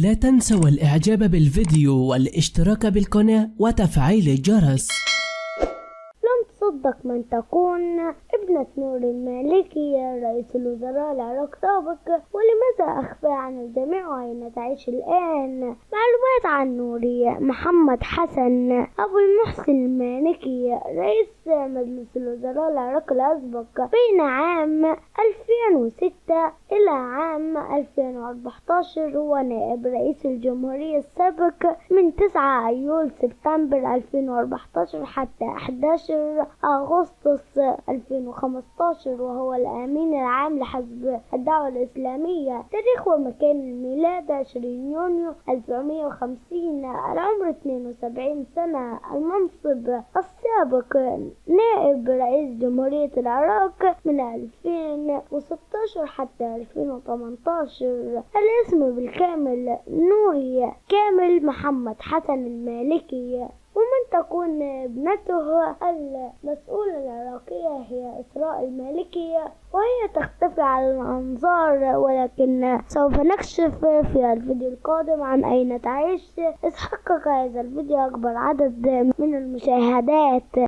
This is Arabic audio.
لا تنسوا الإعجاب بالفيديو والاشتراك بالقناة وتفعيل الجرس. لم تصدق من تكون ابنة نور المالكي رئيس الوزراء العراق السابق، ولماذا أخفى عن الجميع أين تعيش الآن؟ معلومات عن نوري محمد حسن أبو المحسن المالكي رئيس مجلس الوزراء العراقي الأسبق بين عام 2006 إلى عام 2014، هو نائب رئيس الجمهورية السابق من 9 أيلول سبتمبر 2014 حتى 11 أغسطس 2015، وهو الأمين العام لحزب الدعوة الإسلامية. تاريخ ومكان الميلاد 20 يونيو 1950، العمر 72 سنة. المنصب السابق نائب رئيس جمهورية العراق من 2016 حتى 2018. الاسم بالكامل نوري كامل محمد حسن المالكي. ومن تكون ابنته؟ المسؤولة العراقية هي إسراء المالكي، وهي تختفي على الأنظار، ولكن سوف نكشف في الفيديو القادم عن أين تعيش إذ حقق هذا الفيديو أكبر عدد من المشاهدات.